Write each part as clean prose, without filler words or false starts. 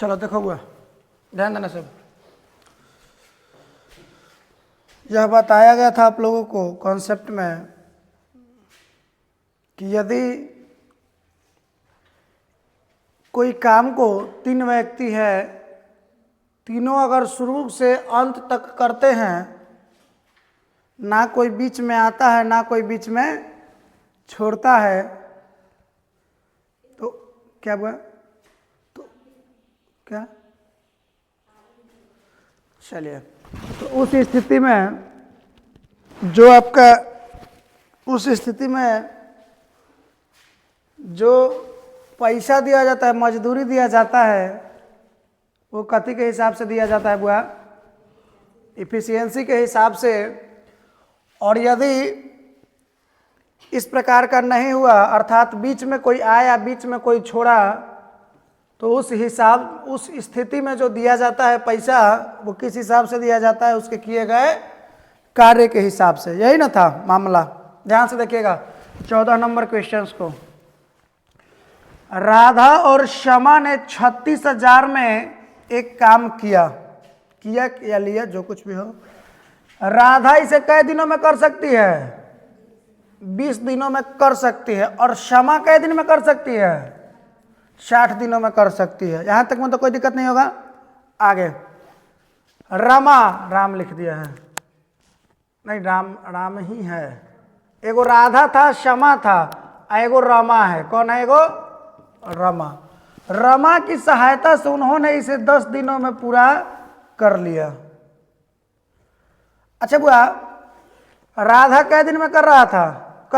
चलो देखो हुआ, ध्यान देना सब। यह बताया गया था आप लोगों को कॉन्सेप्ट में कि यदि कोई काम को 3 व्यक्ति है, तीनों अगर शुरू से अंत तक करते हैं, ना कोई बीच में आता है ना कोई बीच में छोड़ता है, तो क्या हुआ? तो क्या चलिए, तो उस स्थिति में जो आपका उस स्थिति में जो पैसा दिया जाता है, मजदूरी दिया जाता है, वो कथी के हिसाब से दिया जाता है बुआ? इफिशियंसी के हिसाब से। और यदि इस प्रकार का नहीं हुआ, अर्थात बीच में कोई आया बीच में कोई छोड़ा, तो उस स्थिति में जो दिया जाता है पैसा, वो किस हिसाब से दिया जाता है? उसके किए गए कार्य के हिसाब से। यही ना था मामला? ध्यान से देखिएगा 14 नंबर क्वेश्चंस को। राधा और शमा ने 36,000 में एक काम किया या लिया, जो कुछ भी हो। राधा इसे कई दिनों में कर सकती है? 20 दिनों में कर सकती है। और शमा कई दिन में कर सकती है? 60 दिनों में कर सकती है। यहां तक में तो कोई दिक्कत नहीं होगा। आगे रमा, राम लिख दिया है, नहीं राम ही है। एगो राधा था, शमा था, एगो रमा है। कौन है एगो? रमा। रमा की सहायता से उन्होंने इसे 10 दिनों में पूरा कर लिया। अच्छा बुआ, राधा कै दिन में कर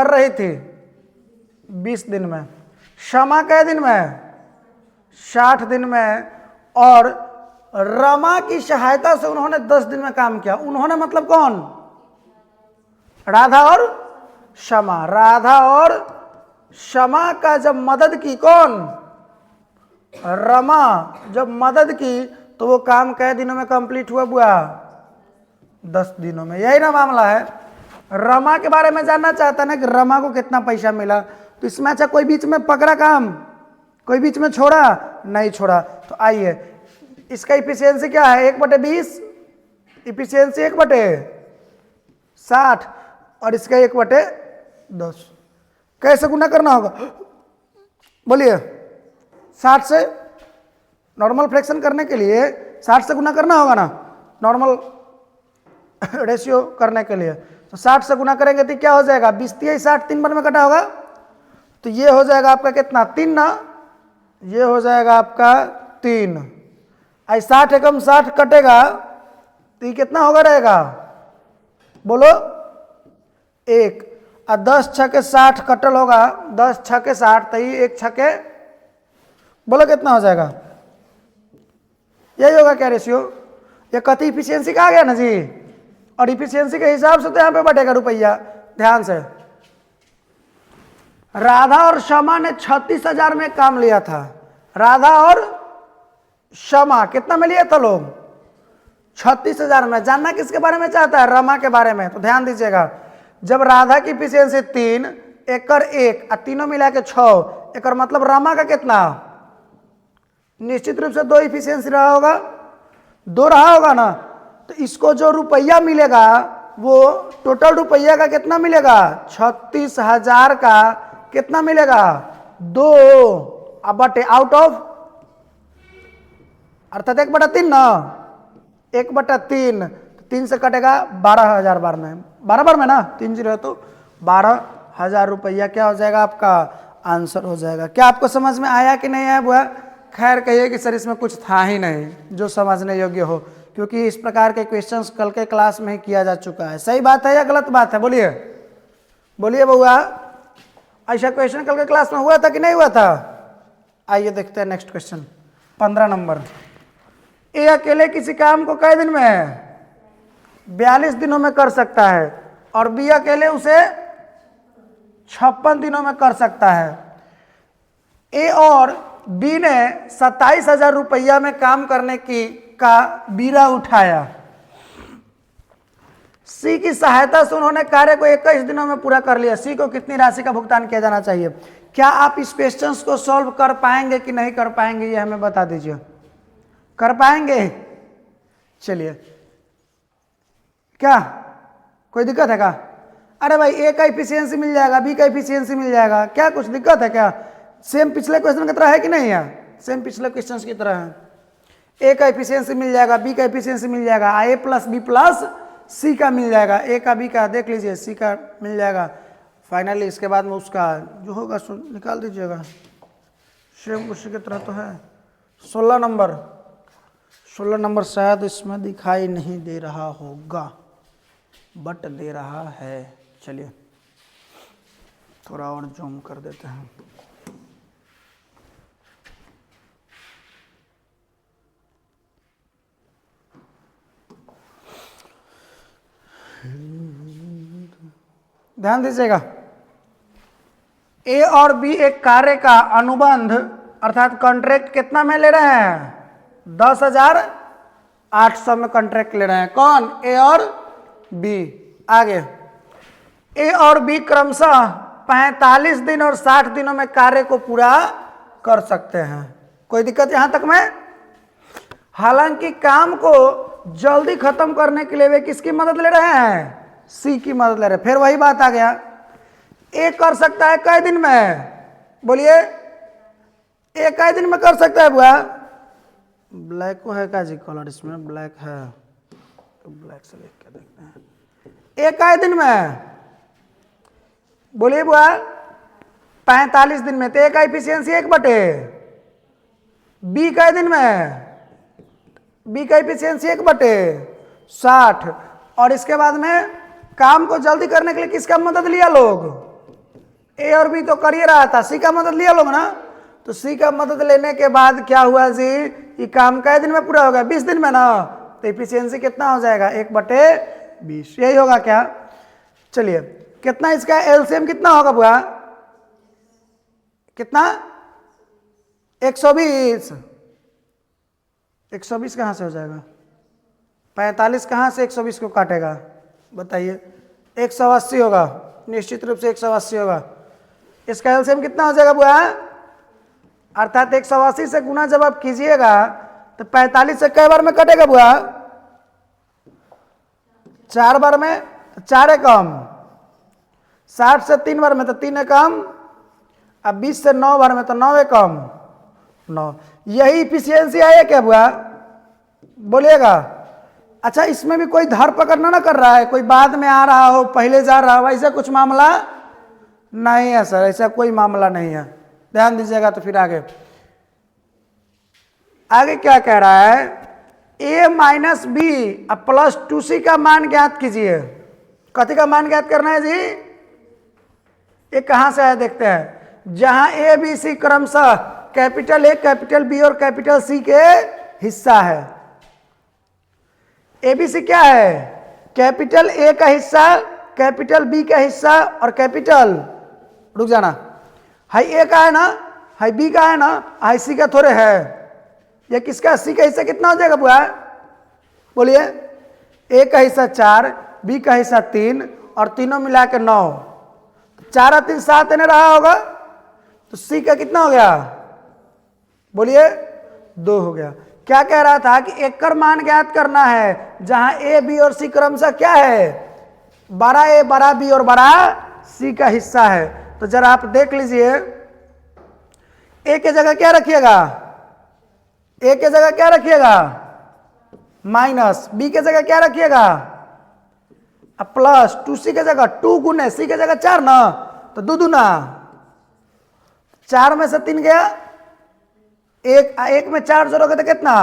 रही थी? 20 दिन में। शमा कै दिन में? 60 दिन में। और रमा की सहायता से उन्होंने 10 दिन में काम किया। उन्होंने मतलब कौन? राधा और शमा। राधा और शमा का जब मदद की कौन? रमा। जब मदद की तो वो काम कै दिनों में कंप्लीट हुआ बुआ? 10 दिनों में। यही ना मामला है। रमा के बारे में जानना चाहता ना कि रमा को कितना पैसा मिला, तो इसमें अच्छा कोई बीच में पकड़ा काम, कोई बीच में छोड़ा? नहीं छोड़ा। तो आइए, इसका इफिशियंसी क्या है? 1/20। इफिशियंसी 1/60 और इसका 1/10। कैसे गुना करना होगा बोलिए? 60 से नॉर्मल फ्रैक्शन करने के लिए 60 से गुना करना होगा ना, नॉर्मल रेशियो करने के लिए। तो 60 से गुना करेंगे तो क्या हो जाएगा? 20 × 60, 3 बार में कटा होगा, तो ये हो जाएगा आपका कितना? 3 ना, ये हो जाएगा आपका 3। 60 एकम 60 कटेगा तो ये कितना होगा रहेगा? बोलो 1। और 10 छके 60 कटल होगा, 10 छके 60, तो ये 1 छके, बोलो कितना हो जाएगा? यही होगा क्या रेशियो? ये कथी इफिशियंसी का आ गया ना जी। और इफिशियंसी के हिसाब से तो यहाँ पे बढ़ेगा रुपया। ध्यान से, राधा और शमा ने 36,000 में काम लिया था। राधा और शमा कितना में लिया था लोग? 36,000 में। जानना किसके बारे में चाहता है? रमा के बारे में। तो ध्यान दीजिएगा, जब राधा की इफिशियंसी 3, एकर 1 और तीनों मिला के 6, एकर मतलब रमा का कितना? निश्चित रूप से 2 इफिशियंसी रहा होगा, 2 रहा होगा ना। तो इसको जो रुपया मिलेगा वो टोटल रुपया का कितना मिलेगा? 36,000 का कितना मिलेगा? 2 बटे आउट ऑफ, अर्थात 1/3 ना, 1/3। 3 से कटेगा 12,000 बार में, 12 बार में ना, 3 0 तो 12,000 रुपया क्या हो जाएगा? आपका आंसर हो जाएगा। क्या आपको समझ में आया कि नहीं आया बुआ? खैर कहिए कि सर इसमें कुछ था ही नहीं जो समझने योग्य हो, क्योंकि इस प्रकार के क्वेश्चंस कल के क्लास में ही किया जा चुका है। सही बात है या गलत बात है? बोलिए बोलिए बउआ, ऐसा क्वेश्चन कल के क्लास में हुआ था कि नहीं हुआ था? आइए देखते हैं नेक्स्ट क्वेश्चन 15 नंबर। ए अकेले किसी काम को कई दिन में? 42 दिनों में कर सकता है। और बी अकेले उसे 56 दिनों में कर सकता है। ए और बी ने 27,000 रुपया में काम करने का बीड़ा उठाया। सी की सहायता से उन्होंने कार्य को 21 दिनों में पूरा कर लिया। सी को कितनी राशि का भुगतान किया जाना चाहिए? क्या आप इस क्वेश्चन को सॉल्व कर पाएंगे कि नहीं कर पाएंगे, ये हमें बता दीजिए। कर पाएंगे? चलिए, क्या कोई दिक्कत है क्या? अरे भाई ए का इफिशियंसी मिल जाएगा, बी का इफिशियंसी मिल जाएगा, क्या कुछ दिक्कत है क्या? सेम पिछले क्वेश्चन की तरह है कि नहीं है? सेम पिछले क्वेश्चन की तरह है। ए का इफिशियंसी मिल जाएगा, बी का इफिशियंसी मिल जाएगा, ए प्लस बी प्लस सी का मिल जाएगा, ए का बी का देख लीजिए, सी का मिल जाएगा। फाइनली इसके बाद में उसका जो होगा निकाल दीजिएगा। सेम उसी की तरह तो है। 16 नंबर शायद इसमें दिखाई नहीं दे रहा होगा, बट दे रहा है। चलिए थोड़ा और जूम कर देते हैं। ध्यान दीजिएगा, ए और बी एक कार्य का अनुबंध अर्थात कॉन्ट्रैक्ट कितना में ले रहे हैं? 10,800 में कॉन्ट्रैक्ट ले रहे हैं। कौन? ए और बी। आगे, ए और बी क्रमशः 45 दिन और 60 दिनों में कार्य को पूरा कर सकते हैं। कोई दिक्कत यहां तक में? हालांकि काम को जल्दी खत्म करने के लिए वे किसकी मदद ले रहे हैं? सी की मदद ले रहे हैं। फिर वही बात आ गया, ए कर सकता है कई दिन में? बोलिए, ए कई दिन में कर सकता है बुआ? ब्लैक को है का जी कलर? इसमें ब्लैक है तो ब्लैक से लेकर देखते हैं। ए कई दिन में? बोलिए बुआ, 45 दिन में। तो ए का इफिशियंसी 1/, बी कई दिन में? बी का इफिशियंसी 1/60। और इसके बाद में काम को जल्दी करने के लिए किसका मदद लिया लोग? ए और बी तो कर ही रहा था, सी का मदद लिया लोग ना। तो सी का मदद लेने के बाद क्या हुआ जी? ये काम कई दिन में पूरा हो गया? 20 दिन में ना। तो इफिशियंसी कितना हो जाएगा? 1/20। यही होगा क्या? चलिए, कितना इसका एलसीएम कितना होगा बुआ? कितना? 120। 120 कहाँ से हो जाएगा? 45 कहाँ से 120 को काटेगा? बताइए। 180 होगा, निश्चित रूप से 180 होगा। इसका एलसीएम कितना हो जाएगा बुआ? अर्थात 180 से गुना जब आप कीजिएगा तो 45 से कई बार में कटेगा बुआ? 4 बार में। तो 4 है कम। 60 से 3 बार में तो 3 है कम। अब 20 से 9 बार में तो 9 है कम। 9। यही इफिशियंसी है क्या बुआ? बोलिएगा। अच्छा, इसमें भी कोई धर पकड़ना ना कर रहा है? कोई बाद में आ रहा हो, पहले जा रहा हो, ऐसा कुछ मामला नहीं है सर, ऐसा कोई मामला नहीं है। ध्यान दीजिएगा। तो फिर आगे क्या कह रहा है? a minus B plus 2c का मान ज्ञात कीजिए। कथी का मान ज्ञात करना है जी? ये कहां से आया देखते हैं। जहां ए बी सी क्रमशः कैपिटल ए, कैपिटल बी और कैपिटल सी के हिस्सा है। ए बी सी क्या है? कैपिटल ए का हिस्सा, कैपिटल बी का हिस्सा और कैपिटल, रुक जाना, हाई ए का है ना, हाई बी का है ना, हाई सी का थोड़े है। ये किसका? सी का हिस्सा कितना हो जाएगा बुआ? बोलिए। ए का हिस्सा 4, बी का हिस्सा 3 और तीनों मिला के 9। 4 और 3 7 नहीं रहा होगा। तो सी का कितना हो गया? बोलिए 2 हो गया। क्या कह रहा था कि एक कर मान ज्ञात करना है जहां ए बी और सी क्रमशः क्या है? बड़ा ए, बड़ा बी और बड़ा सी का हिस्सा है। तो जरा आप देख लीजिए, ए के जगह क्या रखिएगा? ए के जगह क्या रखिएगा? माइनस। बी के जगह क्या रखिएगा? प्लस। 2c के जगह 2 गुने सी के जगह 4 ना, तो 2 दूना 4 में से 3 गया, एक में 4 जोड़ोगे तो कितना?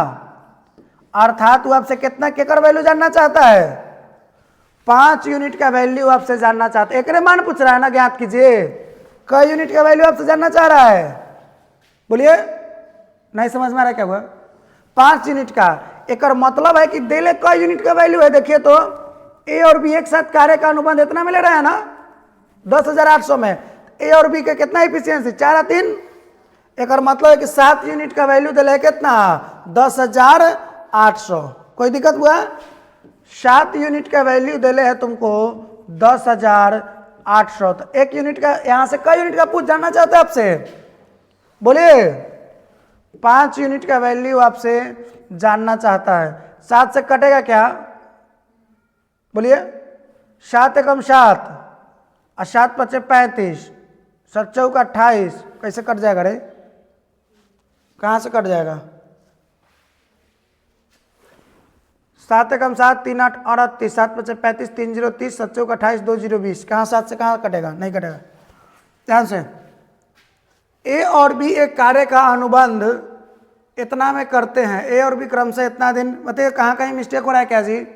अर्थात वो आपसे कितना केकर वैल्यू जानना चाहता है? 5 यूनिट का वैल्यू आपसे जानना चाहता है। एक मान पूछ रहा है ना, ज्ञात कीजिए। कई यूनिट का वैल्यू आपसे जानना चाह रहा है? बोलिए। नहीं समझ में आ रहा क्या हुआ? 5 यूनिट का। एक मतलब है कि देले कई यूनिट का वैल्यू है। देखिए तो ए और बी एक साथ कार्य का अनुबंध इतना में ले रहा है ना, 10,800 में। ए और बी का कितना इफिशियंसी? 4 और 3। एक मतलब है कि 7 यूनिट का वैल्यू दिले कितना? 10,800। कोई दिक्कत हुआ? 7 यूनिट का वैल्यू दिले है तुमको 10,800। तो 1 यूनिट का, यहां से कई यूनिट का पूछ जानना चाहते हैं आपसे? बोलिए। 5 यूनिट का वैल्यू आपसे जानना चाहता है। 7 से कटेगा क्या? बोलिए। 7 एकम 7 और 7 पचे 35, 7 चौका 28, कैसे कट जाएगा रे? कहाँ से कट जाएगा? 7 एकम 7, 3 8 38, 7 पचे 35, 3 0 30, 7 चौका 28, 2 0 20। कहाँ 7 से कहाँ कटेगा? नहीं कटेगा। ध्यान से, ए और बी एक कार्य का अनुबंध इतना में करते हैं, ए और बी क्रम से इतना दिन। बताइए कहाँ कहीं मिस्टेक हो रहा है क्या जी?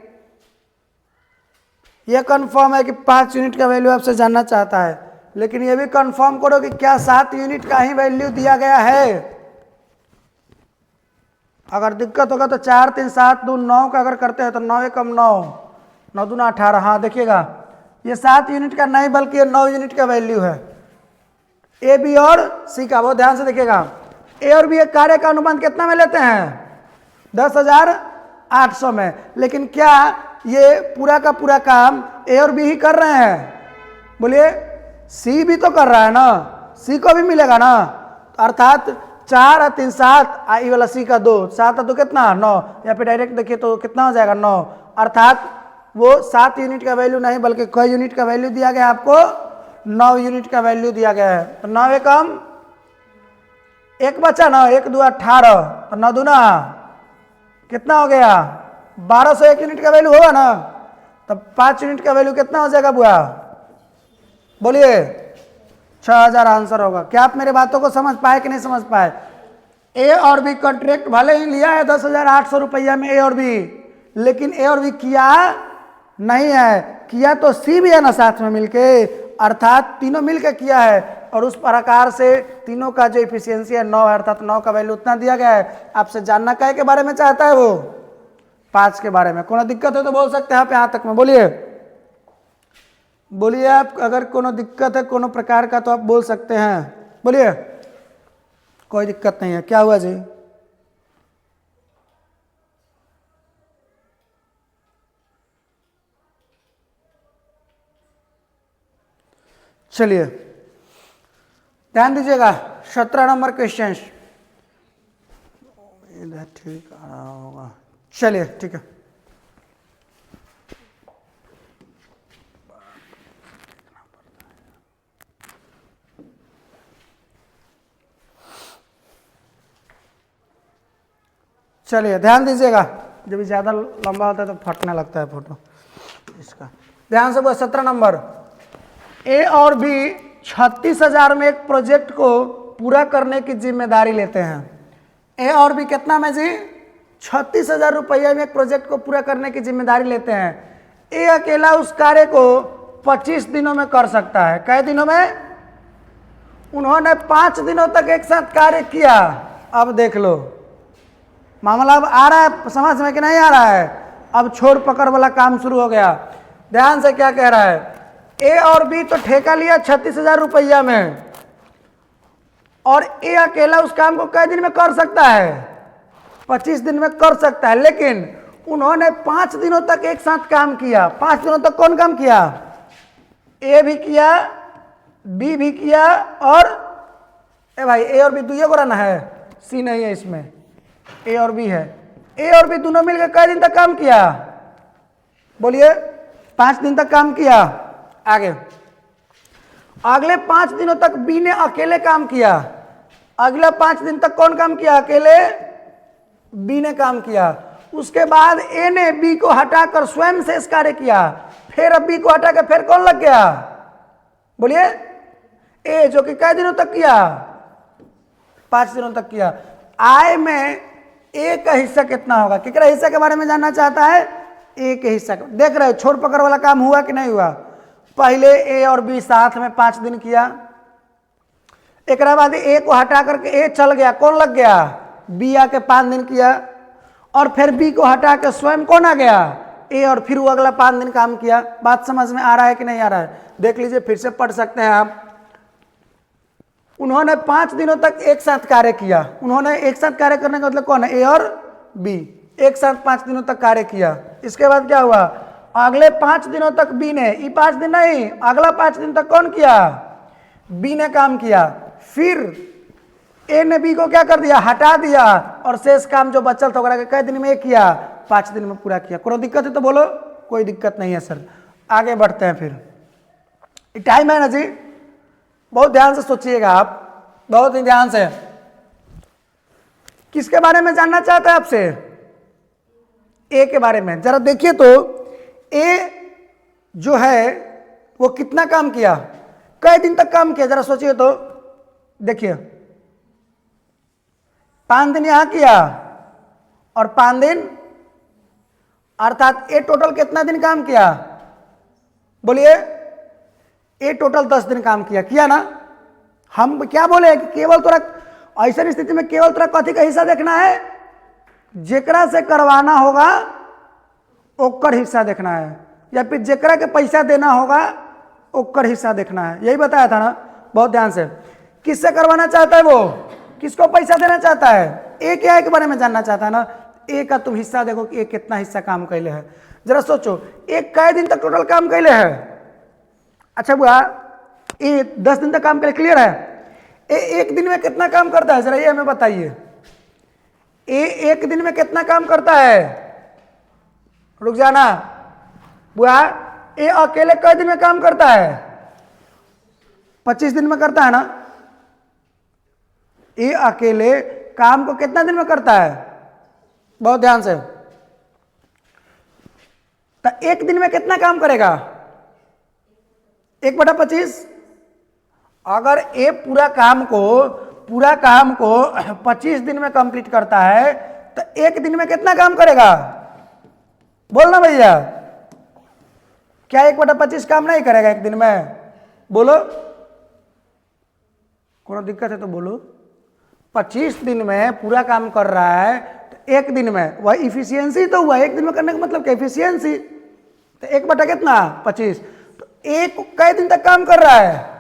यह कंफर्म है कि 5 यूनिट का वैल्यू आपसे जानना चाहता है, लेकिन यह भी कंफर्म करो कि क्या 7 यूनिट का ही वैल्यू दिया गया है। अगर दिक्कत होगा तो 4 3 7 2 9 का अगर करते हैं तो 9 एकम 9, 9 दूना 18। हाँ देखिएगा, ये 7 यूनिट का नहीं बल्कि ये 9 यूनिट का वैल्यू है, ए बी और सी का। बहुत ध्यान से देखिएगा, ए और बी एक कार्य का अनुबंध कितना में लेते हैं? 10,800 में। लेकिन क्या ये पूरा का पूरा काम ए और बी ही कर रहे हैं? बोलिए। सी भी तो कर रहा है ना, सी को भी मिलेगा ना। अर्थात 4 और 3 7, आई वाला सी का 2, 7 और 2 कितना? 9। या फिर डायरेक्ट देखिए तो कितना हो जाएगा? 9। अर्थात वो 7 यूनिट का वैल्यू नहीं बल्कि कई यूनिट का वैल्यू दिया गया आपको? 9 यूनिट का वैल्यू दिया गया है। तो 9 एकम 1 बचा ना, 1 2 18, तो 9 दूना कितना हो गया? 1201 यूनिट का वैल्यू होगा ना। तब 5 यूनिट का वैल्यू कितना हो जाएगा बुआ? बोलिए। 6000 आंसर होगा। क्या आप मेरे बातों को समझ पाए कि नहीं समझ पाए? ए और बी कॉन्ट्रैक्ट भले ही लिया है 10,800 रुपया में ए और बी, लेकिन ए और बी किया नहीं है। किया तो सी भी है ना साथ में मिलके, अर्थात तीनों मिलकर किया है। और उस प्रकार से तीनों का जो इफिशियंसी है 9 है, अर्थात 9 का वैल्यू उतना दिया गया है। आपसे जानना क्या के बारे में चाहता है? वो 5 के बारे में। कोनो दिक्कत है तो बोल सकते हैं आप यहाँ तक में। बोलिए बोलिए, आप अगर कोनो दिक्कत है कोनो प्रकार का तो आप बोल सकते हैं। बोलिए। कोई दिक्कत नहीं है। क्या हुआ जी? चलिए ध्यान दीजिएगा, 17 नंबर क्वेश्चन। ठीक आ रहा होगा। चलिए ठीक है। चलिए ध्यान दीजिएगा, जब ज़्यादा लंबा होता है तो फटने लगता है फोटो इसका। ध्यान से बोल। 17 नंबर, ए और बी 36,000 में एक प्रोजेक्ट को पूरा करने की जिम्मेदारी लेते हैं। ए और बी कितना में जी? 36,000 रुपया में एक प्रोजेक्ट को पूरा करने की जिम्मेदारी लेते हैं। ए अकेला उस कार्य को 25 दिनों में कर सकता है। कई दिनों में? उन्होंने 5 दिनों तक एक साथ कार्य किया। अब देख लो मामला अब आ रहा है समझ में कि नहीं आ रहा है? अब छोड़ पकड़ वाला काम शुरू हो गया। ध्यान से क्या कह रहा है? ए और बी तो ठेका लिया 36,000 रुपया में, और ए अकेला उस काम को कई दिन में कर सकता है? 25 दिन में कर सकता है। लेकिन उन्होंने 5 दिनों तक एक साथ काम किया। 5 दिनों तक कौन काम किया? ए भी किया, बी भी किया, और ए भाई ए और बी दुइये को रहना है, सी नहीं है इसमें, ए और बी है। ए और बी दोनों मिलकर कई दिन तक काम किया? बोलिए। 5 दिन तक काम किया। आगे अगले 5 दिनों तक बी ने अकेले काम किया। अगले 5 दिन तक कौन काम किया? अकेले बी ने काम किया। उसके बाद ए ने बी को हटाकर स्वयं से इस कार्य किया। फिर अब बी को हटाकर फिर कौन लग गया? बोलिए। ए, जो कि कई दिनों तक किया? 5 दिनों तक किया। आय में ए का हिस्सा कितना होगा? कितना हिस्सा के बारे में जानना चाहता है? ए के हिस्सा। देख रहे हो छोड़ पकड़ वाला काम हुआ कि नहीं हुआ? पहले ए और बी साथ में 5 दिन किया, एक बाद ए को हटा करके ए चल गया, कौन लग गया? बी आके 5 दिन किया, और फिर बी को हटा के स्वयं कौन आ गया? ए, और फिर वो अगला 5 दिन काम किया। बात समझ में आ रहा है कि नहीं आ रहा है? देख लीजिए, फिर से पढ़ सकते हैं आप। उन्होंने 5 दिनों तक एक साथ कार्य किया। उन्होंने एक साथ कार्य करने का मतलब कौन है? ए और बी एक साथ 5 दिनों तक कार्य किया। इसके बाद क्या हुआ? अगले 5 दिनों तक बी ने, ये 5 दिन नहीं, अगला 5 दिन तक कौन किया? बी ने काम किया। फिर ए ने बी को क्या कर दिया, हटा दिया, और शेष काम जो बचल था ओकरा के कई दिन में किया, 5 दिन में पूरा किया। कोनो दिक्कत है तो बोलो। कोई दिक्कत नहीं है सर। आगे बढ़ते हैं फिर। टाइम है ना जी, बहुत ध्यान से सोचिएगा आप, बहुत ही ध्यान से। किसके बारे में जानना चाहता है आपसे? ए के बारे में। जरा देखिए तो ए जो है वो कितना काम किया, कई दिन तक काम किया, जरा सोचिए तो। देखिए 5 दिन यहां किया और 5 दिन, अर्थात ए टोटल कितना दिन काम किया? बोलिए। ए टोटल 10 दिन काम किया ना। हम क्या बोले कि केवल तोरा ऐसा स्थिति में केवल तोरा कथी का हिस्सा देखना है, जेकरा से करवाना होगा ओकर हिस्सा देखना है, या फिर जेकरा के पैसा देना होगा ओकर हिस्सा देखना है। यही बताया था ना, बहुत ध्यान से। किससे करवाना चाहता है वो, किसको पैसा देना चाहता है? ए क्या है के बारे में जानना चाहता है ना। ए का तुम हिस्सा देखो कि ए कितना हिस्सा काम कैले है। जरा सोचो एक कई दिन तक टोटल काम कैले है। अच्छा बुआ, ए 10 दिन तक काम करे, क्लियर है? ए एक दिन में कितना काम करता है, जरा ये हमें बताइए। ए एक दिन में कितना काम करता है? रुक जाना बुआ, ए अकेले कई दिन में काम करता है? 25 दिन में करता है ना। ए अकेले काम को कितना दिन में करता है? बहुत ध्यान से। तो एक दिन में कितना काम करेगा? 1/25। अगर ए पूरा काम को 25 दिन में कंप्लीट करता है तो एक दिन में कितना काम करेगा? बोलना भैया, क्या 1/25 काम नहीं करेगा एक दिन में? बोलो। कोनो दिक्कत है तो बोलो। 25 दिन में पूरा काम कर रहा है तो एक दिन में, वह इफिशियंसी तो हुआ। एक दिन में करने का मतलब क्या? इफिशियंसी। तो 1 कितना? 25। तो एक कई दिन तक काम कर रहा है?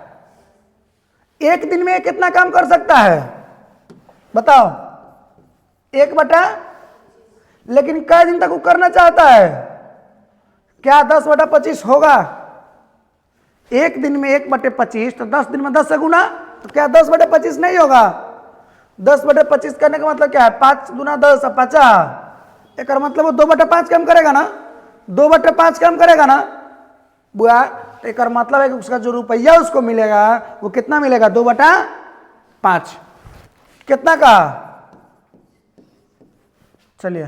एक दिन में कितना काम कर सकता है बताओ? 1 लेकिन कई दिन तक वो करना चाहता है? क्या 10/25 होगा? एक दिन में 1/25, तो 10 दिन में 10 से गुना, तो क्या 10/25 नहीं होगा? 10/25 करने का मतलब क्या है? 5 दूना 10 और 50। एक मतलब वो 2/5 काम करेगा ना, 2/5 काम करेगा ना बुआ। तो एक मतलब है कि उसका जो रुपया उसको मिलेगा वो कितना मिलेगा? 2/5। कितना का? चलिए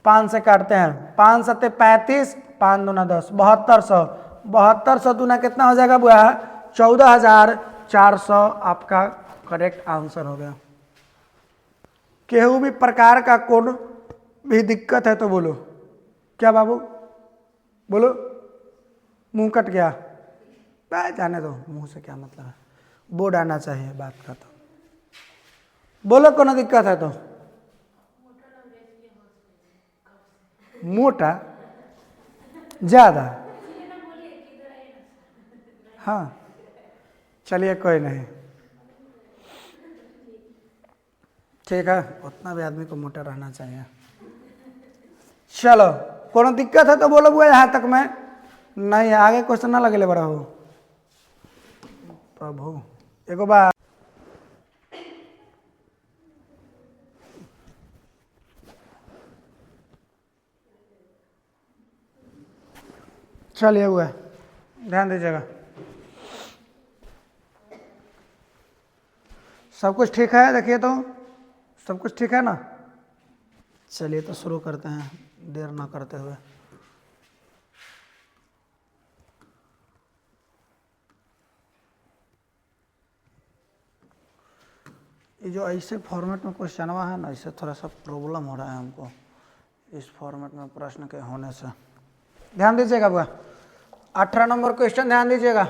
5 से काटते हैं। 5 7 35, 5 दूना 10, 7200। 7200 दूना कितना हो जाएगा बुआ? 14,400 आपका करेक्ट आंसर हो गया। केहू भी प्रकार का कोड भी दिक्कत है तो बोलो। क्या बाबू बोलो? मुंह कट गया? जाने दो, मुंह से क्या मतलब है, बोर्ड आना चाहिए बात का। तो बोलो कोनो दिक्कत है तो। मोटा ज्यादा? हाँ चलिए कोई नहीं, ठीक है, उतना भी आदमी को मोटा रहना चाहिए। चलो कोनो दिक्कत है तो बोलो बुआ, यहाँ तक मैं नहीं है। आगे क्वेश्चन ना लगे बड़ा हो प्रभु। एगो बात, चलिए हुआ, ध्यान दीजिएगा। सब कुछ ठीक है? देखिए तो सब कुछ ठीक है ना। चलिए तो शुरू करते हैं देर ना करते हुए। ये जो ऐसे फॉर्मेट में क्वेश्चन है ना, इससे थोड़ा सा प्रॉब्लम हो रहा है हमको, इस फॉर्मेट में प्रश्न के होने से। ध्यान दीजिएगा बुआ, 18 नंबर क्वेश्चन ध्यान दीजिएगा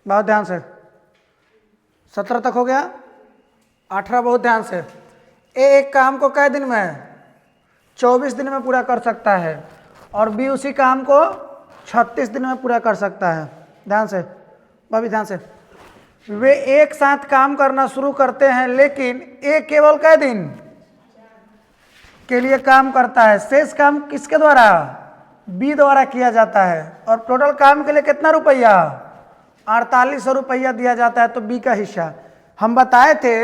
बहुत ध्यान से। 17 तक हो गया, 18 बहुत ध्यान से। एक काम को कई दिन में? 24 दिन में पूरा कर सकता है, और बी उसी काम को 36 दिन में पूरा कर सकता है। ध्यान से भाभी, ध्यान से। वे एक साथ काम करना शुरू करते हैं, लेकिन ए केवल कई दिन के लिए काम करता है। शेष काम किसके द्वारा? बी द्वारा किया जाता है। और टोटल काम के लिए कितना रुपया? 4800 रुपया दिया जाता है, तो बी का हिस्सा। हम बताए थे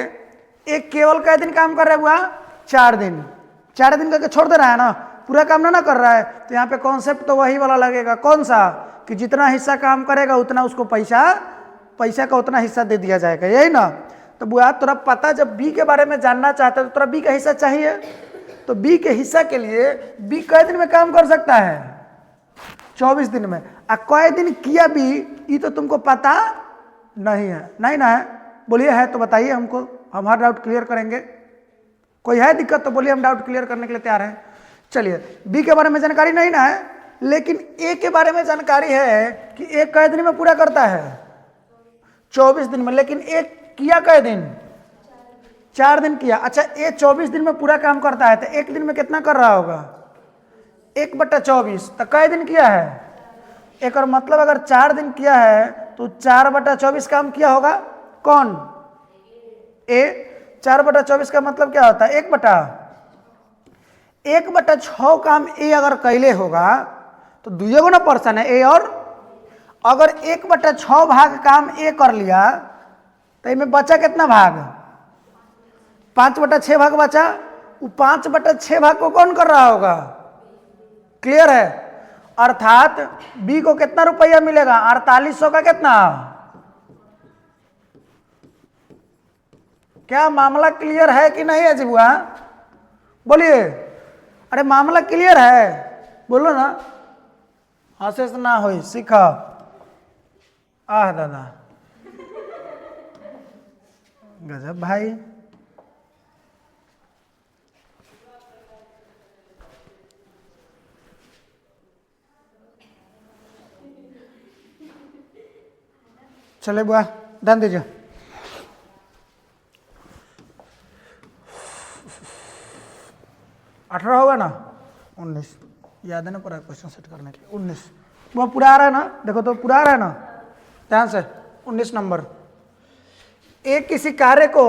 एक केवल कै दिन काम कर रहा है हुआ 4 दिन, 4 दिन करके छोड़ दे रहा है ना, पूरा काम ना कर रहा है, तो यहाँ पे कॉन्सेप्ट तो वही वाला लगेगा, कौन सा, कि जितना हिस्सा काम करेगा उतना उसको पैसा का उतना हिस्सा दे दिया जाएगा, यही ना। तो बुआ तोरा पता, जब बी के बारे में जानना चाहता है तो तोरा बी का हिस्सा चाहिए, तो बी के हिस्सा के लिए बी कै दिन में काम कर सकता है, 24 दिन में। कै दिन किया बी ये तो तुमको पता नहीं है, नहीं ना है, बोलिए है तो बताइए हमको, हम हर डाउट क्लियर करेंगे। कोई है दिक्कत तो बोलिए, हम डाउट क्लियर करने के लिए तैयार हैं। चलिए, बी के बारे में जानकारी नहीं ना है, लेकिन ए के बारे में जानकारी है कि ए कै दिन में पूरा करता है, 24 दिन में। लेकिन ए किया कै दिन, 4 दिन किया। अच्छा, ए 24 दिन में पूरा काम करता है, तो एक दिन में कितना कर रहा होगा, 1/24, तो कै दिन किया है, एक। और मतलब अगर 4 दिन किया है तो 4/24 काम किया होगा, कौन, ए। 4/24 का मतलब क्या होता है, 1/6 काम ए अगर कैले होगा तो दुए गो ना पर्सन है ए, और अगर 1/6 भाग काम ए कर लिया तो इनमें बचा कितना भाग, 5/6 भाग बचा। वो 5/6 भाग को कौन कर रहा होगा, क्लियर है। अर्थात बी को कितना रुपया मिलेगा, 4800 का कितना, क्या मामला क्लियर है कि नहीं है जी बुआ, बोलिए। अरे मामला क्लियर है, बोलो ना, हंसे से ना हो, सीखा। आह दादा, गजब भाई। चले बुआ, ध्यान दीजिए। अठारह होगा ना, 19 याद है ना, पूरा क्वेश्चन सेट करने के लिए 19 वो पूरा आ रहा है ना, देखो तो पूरा आ रहा है ना, ध्यान से। 19 नंबर, एक किसी कार्य को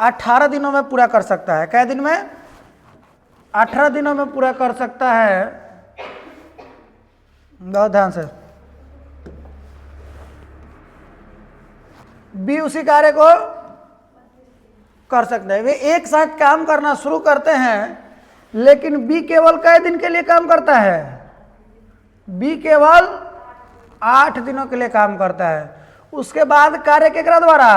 18 दिनों में पूरा कर सकता है, कै दिन में, 18 दिनों में पूरा कर सकता है। बहुत ध्यान से, बी उसी कार्य को कर सकता है। वे एक साथ काम करना शुरू करते हैं, लेकिन बी केवल कै दिन के लिए काम करता है, बी केवल 8 दिनों के लिए काम करता है। उसके बाद कार्य केकरा द्वारा,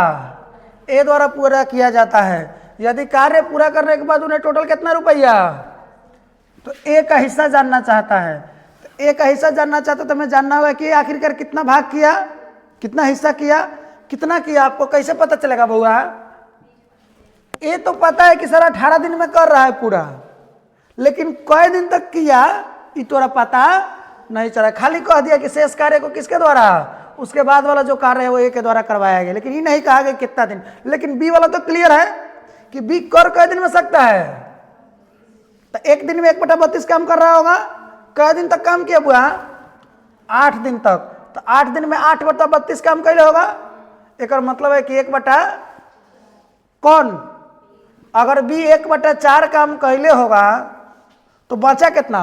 ए द्वारा पूरा किया जाता है। यदि कार्य पूरा करने के बाद उन्हें टोटल कितना रुपया, तो ए का हिस्सा जानना चाहता है। तो ए का हिस्सा जानना चाहता तो हमें जानना होगा कि आखिरकार कितना भाग किया, कितना हिस्सा किया, कितना किया। आपको कैसे पता चलेगा बउआ, ए तो पता है कि सर 18 दिन में कर रहा है पूरा, लेकिन कै दिन तक किया ये तोरा पता नहीं चला। खाली कह दिया कि शेष कार्य को किसके द्वारा, उसके बाद वाला जो कार्य है वो ए के द्वारा करवाया गया, लेकिन ये नहीं कहा गया कितना दिन। लेकिन बी वाला तो क्लियर है कि बी कर कै दिन में सकता है, तो एक दिन में 1/32 काम कर रहा होगा। कै दिन तक काम किया बुआ, 8 दिन तक। तो 8 दिन में 8/32 काम कैले होगा, एक मतलब है कि 1 कौन, अगर बी 1/4 काम कैले होगा तो बचा कितना,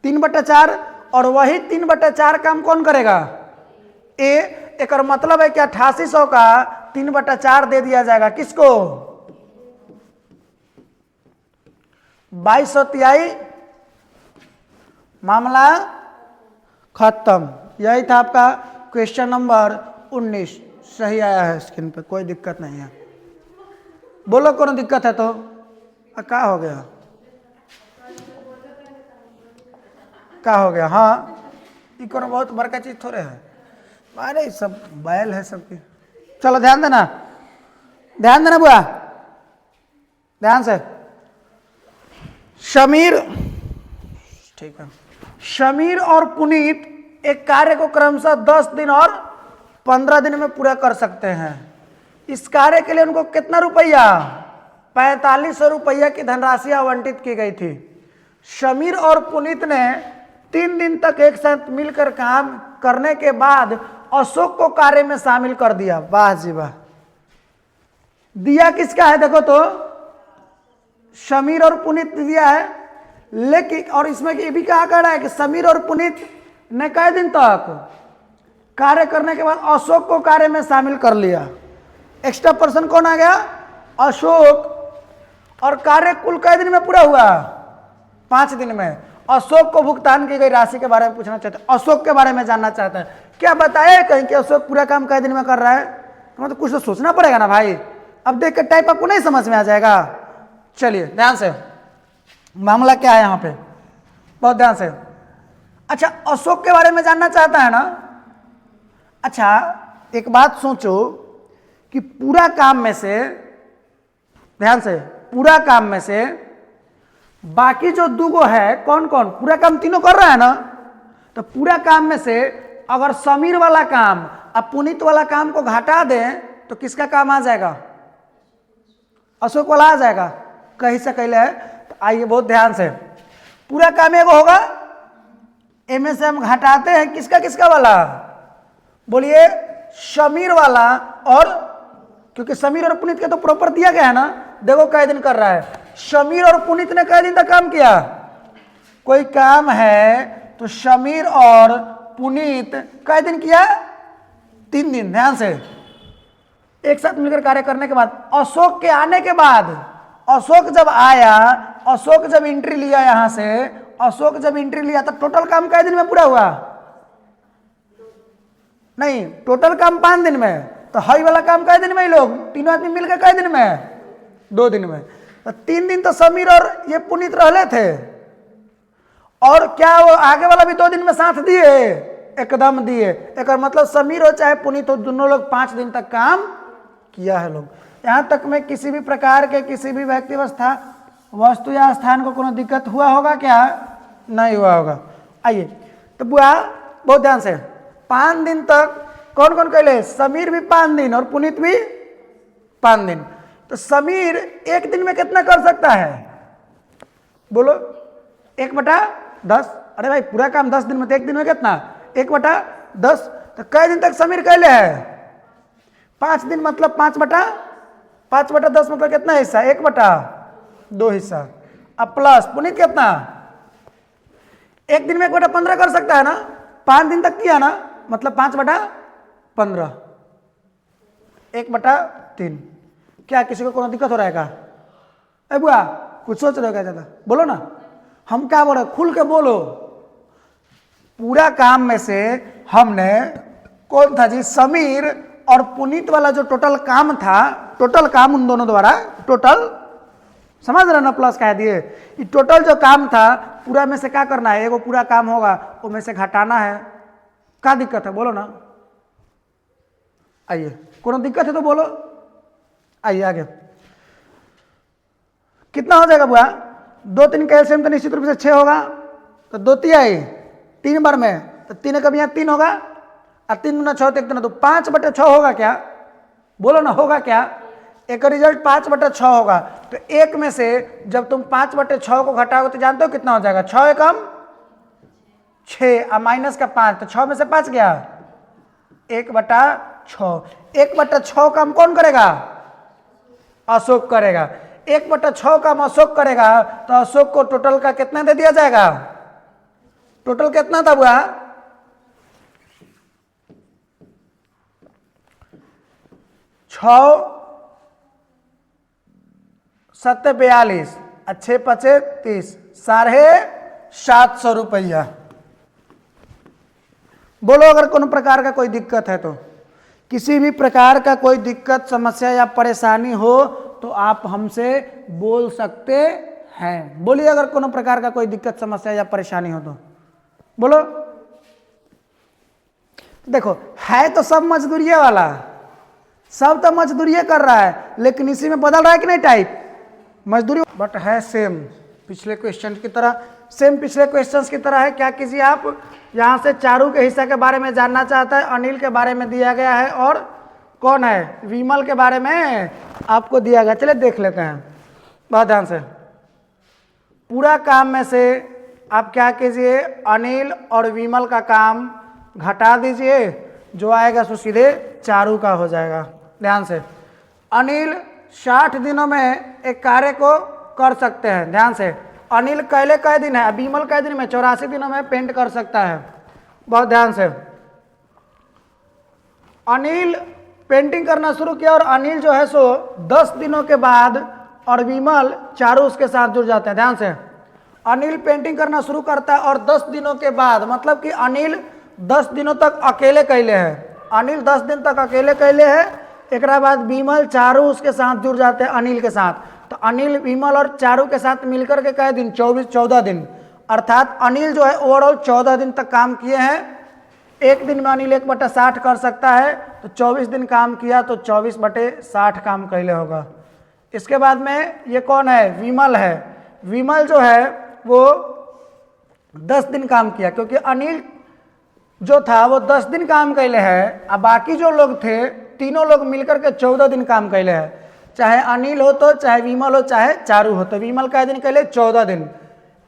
3/4, और वही 3/4 काम कौन करेगा, ए। एक मतलब है कि 8800 का 3/4 दे दिया जाएगा किसको, 2200। मामला खत्म। यही था आपका क्वेश्चन नंबर 19। सही आया है स्क्रीन पे, कोई दिक्कत नहीं है। बोलो कौन दिक्कत है तो, क्या हो गया, क्या हो गया, हाँ ये कौन बहुत बड़का चीज थोड़े है, अरे सब बैल है सबकी। चलो ध्यान देना, ध्यान देना बुआ, ध्यान से। शमीर, ठीक है, शमीर और पुनीत एक कार्य को क्रमशः 10 दिन और 15 दिन में पूरा कर सकते हैं। इस कार्य के लिए उनको कितना रुपया, 4500 रुपया की धनराशि आवंटित की गई थी। शमीर और पुनीत ने 3 दिन तक एक साथ मिलकर काम करने के बाद अशोक को कार्य में शामिल कर दिया। वाह जी वाह। दिया किसका है देखो तो, शमीर और पुनीत दिया है, लेकिन और इसमें ये भी कहा कर रहा है कि शमीर और पुनीत ने कई दिन तक कार्य करने के बाद अशोक को कार्य में शामिल कर लिया। एक्स्ट्रा पर्सन कौन आ गया? अशोक। और कार्य कुल कई दिन में पूरा हुआ? 5 दिन में। अशोक को भुगतान की गई राशि के बारे में पूछना चाहते हैं, अशोक के बारे में जानना चाहते हैं। क्या बताया कहीं कि अशोक पूरा काम कई दिन में कर रहा है? मतलब कुछ तो सोचना पड़ेगा ना भाई। अब देख के टाइप आपको नहीं समझ में आ जाएगा। चलिए ध्यान से, मामला क्या है यहाँ पे, बहुत ध्यान से। अच्छा, अशोक के बारे में जानना चाहता है ना? अच्छा, एक बात सोचो कि पूरा काम में से, ध्यान से, पूरा काम में से बाकी जो दूगो है कौन कौन? पूरा काम तीनों कर रहा है ना? तो पूरा काम में से अगर समीर वाला काम अब पुनीत वाला काम को घटा दें तो किसका काम आ जाएगा? अशोक वाला आ जाएगा। कहीं से कहले है तो आइए बहुत ध्यान से, पूरा काम एगो होगा, इनमें से हम घटाते हैं किसका किसका वाला? बोलिए समीर वाला। और क्योंकि समीर और पुनीत के तो प्रॉपर दिया गया है ना, देखो कई दिन कर रहा है। समीर और पुनीत ने कई दिन तक काम किया? कोई काम है तो समीर और पुनीत कई दिन किया? 3 दिन। ध्यान से, एक साथ मिलकर कार्य करने के बाद, अशोक के आने के बाद, अशोक जब आया, अशोक जब एंट्री लिया यहां से, अशोक जब एंट्री लिया तो टोटल काम कई दिन में पूरा हुआ? नहीं, टोटल काम 5 दिन में। तो हाई वाला काम कई दिन में? ही लोग तीनों आदमी मिलकर कई दिन में? 2 दिन में। तो 3 दिन तो समीर और ये पुनीत रहले थे, और क्या वो आगे वाला भी 2 दिन में साथ दिए? एकदम दिए। एक मतलब समीर हो चाहे पुनीत हो, दोनों लोग 5 दिन तक काम किया है लोग। यहाँ तक में किसी भी प्रकार के किसी भी व्यक्ति अवस्था वस्तु या स्थान को कोनो दिक्कत हुआ होगा क्या? नहीं हुआ होगा। आइए तो बुआ बहुत ध्यान से, 5 दिन तक कौन कौन कहले? समीर भी 5 दिन और पुनीत भी 5 दिन। तो समीर एक दिन में कितना कर सकता है? बोलो 1/10। अरे भाई पूरा काम 10 दिन में, तो एक दिन में कितना? 1/10। तो कई दिन तक समीर कहले है? 5 दिन, मतलब 5/10 मतलब कितना हिस्सा? 1/2 हिस्सा। अब प्लस पुनीत कितना? एक दिन में 1/15 कर सकता है ना? 5 दिन तक किया ना, मतलब 5/15, 1/3। क्या किसी को कोनो दिक्कत हो रहा है क्या? अरे बुआ कुछ सोच रहे हो क्या ज्यादा? बोलो ना, हम क्या बोल रहे, खुल के बोलो। पूरा काम में से हमने कौन था जी? समीर और पुनीत वाला जो टोटल काम था, टोटल काम उन दोनों द्वारा, टोटल समझ रहे ना, प्लस कह दिए। ये टोटल जो काम था पूरा में से क्या करना है? एगो पूरा काम होगा, वो में से घटाना है। क्या दिक्कत है बोलो ना? आइए, कोनो दिक्कत है तो बोलो। आइए आगे, कितना हो जाएगा बुआ? 2 3 का एलसीएम तो निश्चित रूप से 6 होगा। तो 2 तिहाई 3 बार में, तो 3 कभी यहाँ 3 होगा, और 3 गुना 6 तो 5/6 होगा क्या? बोलो ना, होगा क्या? एक रिजल्ट 5/6 होगा। तो एक में से जब तुम 5/6 को घटाओगे तो जानते हो कितना हो जाएगा? 6 एकम 6 और माइनस का 5, तो 6 में से 5 गया, 1/6। 1/6 काम कौन करेगा? अशोक करेगा। 1/6 काम अशोक करेगा, तो अशोक को टोटल का कितना दे दिया जाएगा? टोटल कितना था बुआ? 6 7 42 और 6 5 30, 750 रुपया। बोलो अगर कोनो प्रकार का कोई दिक्कत है तो, किसी भी प्रकार का कोई दिक्कत समस्या या परेशानी हो तो आप हमसे बोल सकते हैं। बोलिए अगर कोनो प्रकार का कोई दिक्कत समस्या या परेशानी हो तो बोलो। देखो है तो सब मजदूरी वाला, सब तो मजदूरी कर रहा है, लेकिन इसी में बदल रहा है कि नहीं टाइप मजदूरी, बट है सेम पिछले क्वेश्चन की तरह, सेम पिछले क्वेश्चंस की तरह है। क्या कीजिए आप यहाँ से चारू के हिस्सा के बारे में जानना चाहता है, अनिल के बारे में दिया गया है, और कौन है विमल के बारे में आपको दिया गया। चलिए देख लेते हैं बहुत ध्यान से। पूरा काम में से आप क्या कीजिए, अनिल और विमल का काम घटा दीजिए, जो आएगा सो सीधे चारू का हो जाएगा। ध्यान से, अनिल 60 दिनों में एक कार्य को कर सकते हैं। ध्यान से, अनिल कैले कै दिन है, विमल कै दिन में 84 दिनों में पेंट कर सकता है। बहुत ध्यान से, अनिल पेंटिंग करना शुरू किया और अनिल जो है सो 10 दिनों के बाद और विमल चारों उसके साथ जुड़ जाते हैं। ध्यान से, अनिल पेंटिंग करना शुरू करता है और 10 दिनों के बाद, मतलब कि अनिल 10 दिनों तक अकेले कैले है, अनिल 10 दिन तक अकेले कैले है। एक बाद विमल चारों उसके साथ जुड़ जाते हैं अनिल के साथ। तो अनिल विमल और चारों के साथ मिलकर के कई दिन, 14 दिन, अर्थात अनिल जो है ओवरऑल 14 दिन तक काम किए हैं। एक दिन में अनिल 1/60 कर सकता है, तो 24 दिन काम किया तो 24/60 काम कैले होगा। इसके बाद में ये कौन है, विमल है। विमल जो है वो 10 दिन काम किया, क्योंकि अनिल जो था वो 10 दिन काम कैले है, अब बाकी जो लोग थे तीनों लोग मिलकर के 14 दिन काम कैले है। चाहे अनिल हो तो, चाहे विमल हो, चाहे चारू हो। तो विमल का दिन कैले 14 दिन।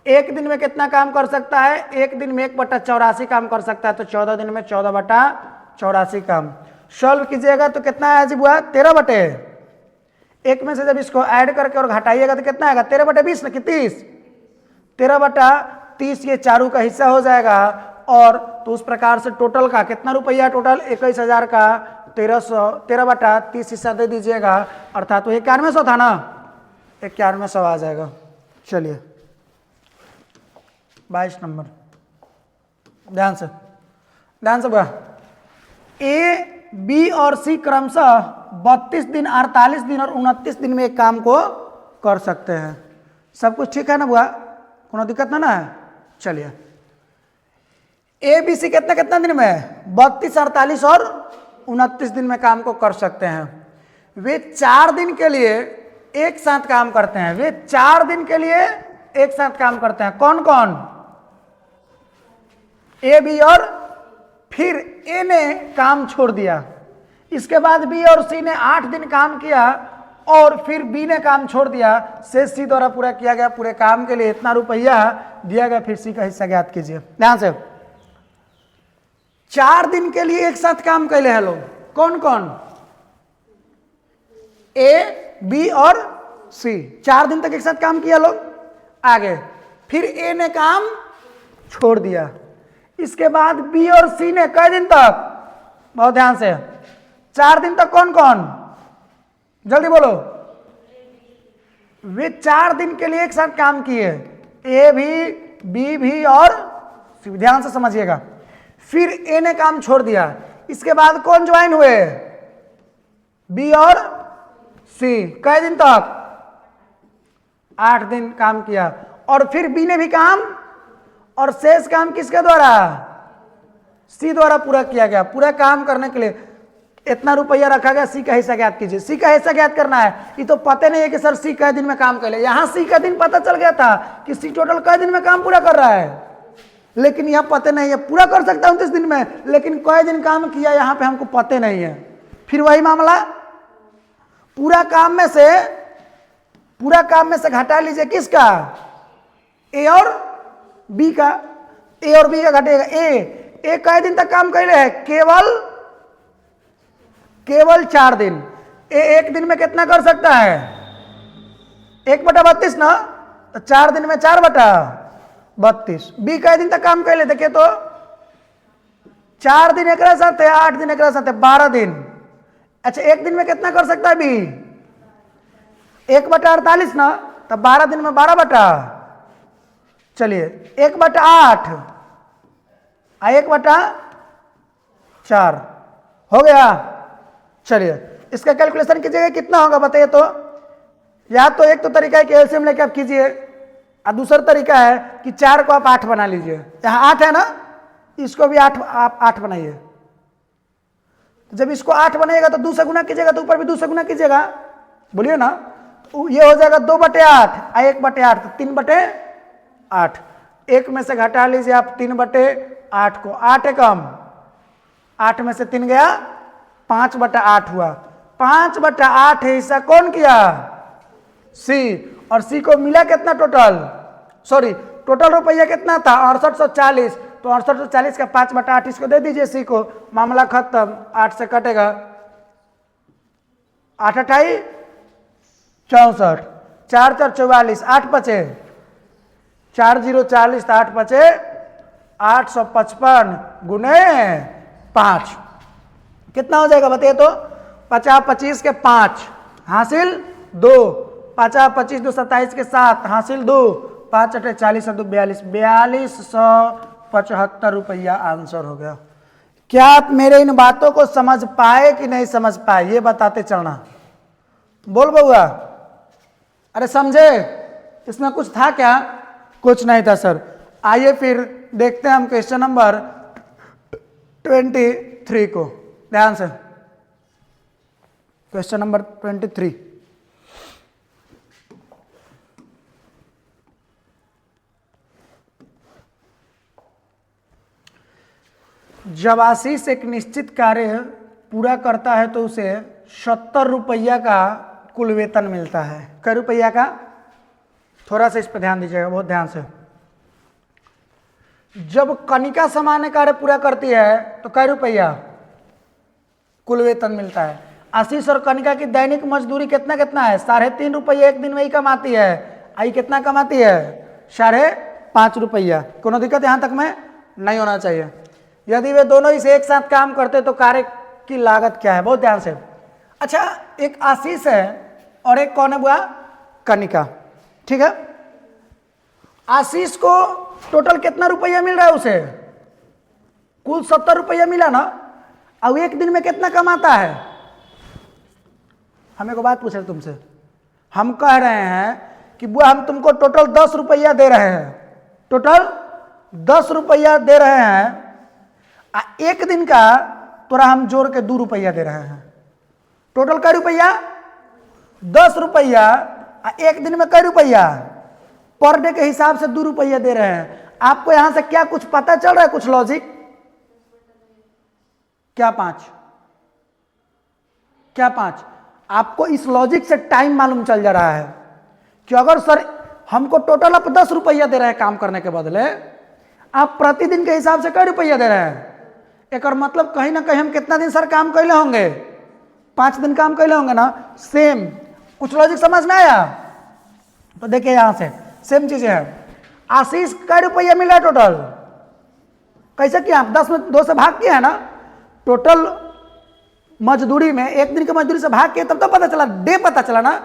एक दिन में कितना काम कर सकता है, एक दिन में 1/84 काम कर सकता है, तो 14 दिन में 14/84 काम। सॉल्व कीजिएगा तो कितना है जी बुआ, 13/1 में से जब इसको ऐड करके और घटाइएगा तो कितना आएगा, 13/20 ना कि 30, 13/30 ये चारू का हिस्सा हो जाएगा। और तो उस प्रकार से टोटल का कितना रुपया, टोटल 21,000 का 13/30 हिस्सा दे दीजिएगा, अर्थात तो 9100 था ना, 9100 आ जाएगा। चलिए 22 नंबर, ध्यान से बघा, ए बी और सी क्रमशः 32 दिन, 48 दिन और 29 दिन में एक काम को कर सकते हैं। सब कुछ ठीक है ना बुआ, कोनो दिक्कत ना है। चलिए ए बी सी कितना दिन में, 32, 48 और 29 दिन में काम को कर सकते हैं। वे 4 दिन के लिए एक साथ काम करते हैं, वे 4 दिन के लिए एक साथ काम करते हैं। कौन कौन, ए बी और फिर ए ने काम छोड़ दिया, इसके बाद बी और सी ने 8 दिन काम किया और फिर बी ने काम छोड़ दिया, शेष सी द्वारा पूरा किया गया। पूरे काम के लिए इतना रुपया दिया गया, फिर सी का हिस्सा ज्ञात कीजिए। ध्यान से, 4 दिन के लिए एक साथ काम कैले हैं लोग, कौन कौन, ए बी और सी, 4 दिन तक एक साथ काम किया लोग। आगे फिर ए ने काम छोड़ दिया, इसके बाद बी और सी ने कई दिन तक, बहुत ध्यान से, 4 दिन तक कौन कौन, जल्दी बोलो, वे 4 दिन के लिए एक साथ काम किए, ए भी, बी भी और सी। ध्यान से समझिएगा। फिर ए ने काम छोड़ दिया, इसके बाद कौन ज्वाइन हुए, बी और सी, कई दिन तक, 8 दिन काम किया। और फिर बी ने भी काम, और शेष काम किसके द्वारा, सी द्वारा पूरा किया गया। पूरा काम करने के लिए इतना रुपया रखा गया, सी का हिस्सा ज्ञात कीजिए। सी का हिस्सा ज्ञात करना है, ये तो पता नहीं है कि सर सी कै दिन में काम कर ले। यहां सी का दिन पता चल गया था कि सी टोटल कै दिन में काम पूरा कर रहा है, लेकिन यह पता नहीं है, पूरा कर सकता है 29 दिन में, लेकिन कै दिन काम किया यहां पे हमको पता नहीं है। फिर वही मामला, पूरा काम में से घटा लीजिए किसका, ए और बी का, ए और बी का घटेगा। ए कै दिन तक काम कर रहे हैं, केवल 4 दिन। ए एक दिन में कितना कर सकता है, 1/32 ना, तो 4 दिन में 4/32। बी कै दिन तक काम कर ले, देखिए तो 4 दिन एक साथ है, 8 दिन एक साथ है, 12 दिन। अच्छा एक दिन में कितना कर सकता है बी, 1/48 ना, तो 12 दिन में 12 चलिए 1/8 और 1/4 हो गया। चलिए इसका कैलकुलेशन कीजिएगा कितना होगा बताइए तो। या तो एक तो तरीका है कि एलसीएम लेके आप कीजिए, और दूसरा तरीका है कि 4 को आप 8 बना लीजिए। यहाँ 8 है ना, इसको भी 8 आप 8 बनाइए। जब इसको 8 बनाइएगा तो 2 से गुना कीजिएगा, तो ऊपर भी 2 से गुना कीजिएगा, बोलिए ना। तो ये हो जाएगा 2/8 और 1/8, तो 3/8। 1 में से घटा लीजिए आप 3/8 को, 8 एकम 8 में से 3 गया, 5/8 हुआ। 5/8 हिस्सा कौन किया, सी। और सी को मिला कितना टोटल, टोटल रुपया कितना था 6840, तो 6840 का 5/8 इसको दे दीजिए सी को, मामला खत्म। 8 से कटेगा, 8 8 64, 4 4 44, 8 बचे 4 0 40, 8 बचे 855 गुने 5 कितना हो जाएगा बताइए तो, 50 25 के 5 हासिल 2, 50 25 2 27 के 7 हासिल 2, 5 8 40 2 42, 4275 रुपया आंसर हो गया। क्या आप मेरे इन बातों को समझ पाए कि नहीं समझ पाए, ये बताते चलना। बोल बउआ, अरे समझे, इसमें कुछ था क्या? कुछ नहीं था सर। आइए फिर देखते हैं हम क्वेश्चन नंबर 23 को, ध्यान से। Question number 23। जब आशीष एक निश्चित कार्य पूरा करता है तो उसे 70 रुपया का कुल वेतन मिलता है। कै रुपया का? थोड़ा सा इस पर ध्यान दीजिएगा, बहुत ध्यान से। जब कनिका सामान्य कार्य पूरा करती है तो कै रुपया कुल वेतन मिलता है। आशीष और कनिका की दैनिक मजदूरी कितना कितना है? 3.5 रुपया एक दिन में ही कमाती है। आई कितना कमाती है? 5.5 रुपया। कोनो दिक्कत यहाँ तक में नहीं होना चाहिए। यदि वे दोनों इसे एक साथ काम करते तो कार्य की लागत क्या है? बहुत ध्यान से। अच्छा, एक आशीष है और एक कौन है बुआ? कनिका, ठीक है। आशीष को टोटल कितना रुपया मिल रहा है? उसे कुल 70 रुपया मिला ना। अब एक दिन में कितना कमाता है? हम एक बात पूछ रहे तुमसे, हम कह रहे हैं कि बुआ हम तुमको टोटल 10 रुपया दे रहे हैं, टोटल 10 रुपया दे रहे हैं। एक दिन का तोरा हम जोड़ के 2 रुपया दे रहे हैं। टोटल कै रुपया? 10 रुपया। एक दिन में कै रुपया? पर डे के हिसाब से 2 रुपया दे रहे हैं। आपको यहां से क्या कुछ पता चल रहा है? कुछ लॉजिक? क्या 5? क्या 5? आपको इस लॉजिक से टाइम मालूम चल जा रहा है कि अगर सर हमको टोटल आप 10 रुपया दे रहे हैं काम करने के बदले, आप प्रतिदिन के हिसाब से कै रुपया दे रहे हैं? एक और मतलब कहीं ना कहीं हम कितना दिन सर काम कैले होंगे? 5 दिन काम कैले होंगे ना। सेम कुछ लॉजिक समझ में आया? तो देखिए यहां से सेम चीजें हैं। आशीष कै रुपया मिला टोटल? कैसे किया? 10 में 2 से भाग किया है ना। टोटल मजदूरी में एक दिन की मजदूरी से भाग किया तब तो पता चला, डे पता चला ना।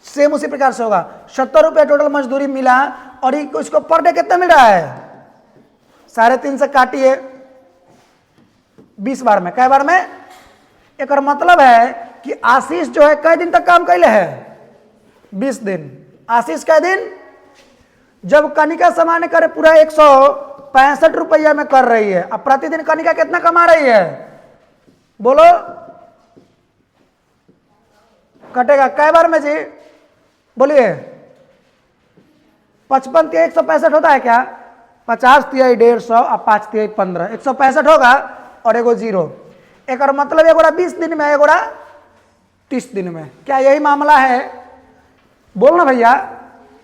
सेम उसी प्रकार से होगा। 70 रुपया टोटल मजदूरी मिला और इसको पर डे कितना मिल रहा है? 3.5 से काटिए 20 बार में। कै बार में? एक और मतलब है कि आशीष जो है कै दिन तक काम कैले है? 20 दिन। आशीष कै दिन? जब कनिका सामान्य करे पूरा 165 रुपया में कर रही है। अब प्रतिदिन कनिका कितना कमा रही है? बोलो, कटेगा कै बार में जी? बोलिए। 55 तिहाई 165 होता है क्या? 50 तिहाई 150 और 5 तिहाई 15, 165 होगा और एगो 0। एक और मतलब एगोड़ा 20 दिन में, एगोड़ा 30 दिन में। क्या यही मामला है? बोलना भैया।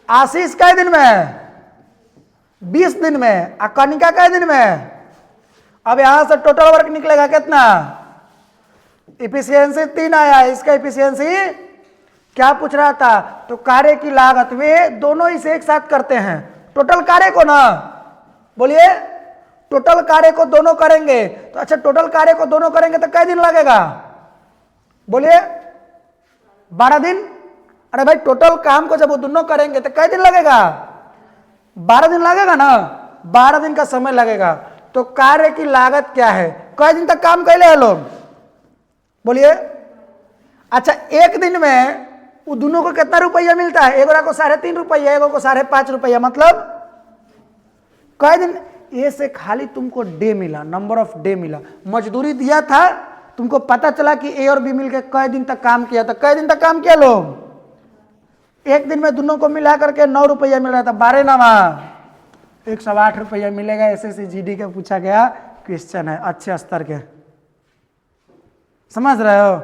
आशीष कै दिन में? 20 दिन में। और कनिका कै दिन में? अब यहां से टोटल वर्क निकलेगा कितना? इफिशियंसी 3 आया। इसका इफिशियंसी क्या पूछ रहा था? तो कार्य की लागत वे दोनों इसे एक साथ करते हैं। टोटल कार्य को ना, बोलिए, टोटल कार्य को दोनों करेंगे तो अच्छा, टोटल कार्य को दोनों करेंगे तो कै दिन लगेगा? बोलिए। 12 दिन। अरे भाई टोटल काम को जब वो दोनों करेंगे तो कै दिन लगेगा? 12 दिन लगेगा ना। 12 दिन का समय लगेगा। तो कार्य की लागत क्या है? कै दिन तक काम कैले हैं लोग? बोलिए। अच्छा, एक दिन में वो दोनों को कितना रुपया मिलता है? एगोरा को 3.5 रुपया, एगो को 5.5 रुपया। मतलब कै दिन? ये से खाली तुमको डे मिला, नंबर ऑफ डे मिला। मजदूरी दिया था, तुमको पता चला कि ए और बी मिलकर कै दिन तक काम किया। तो कै दिन तक काम किया लोग? एक दिन में दोनों को मिला करके 9 रुपया मिल रहा था। 12 नवा 108 रुपया मिलेगा। एसएससी जीडी का पूछा गया क्वेश्चन है, अच्छे स्तर के। समझ रहे हो?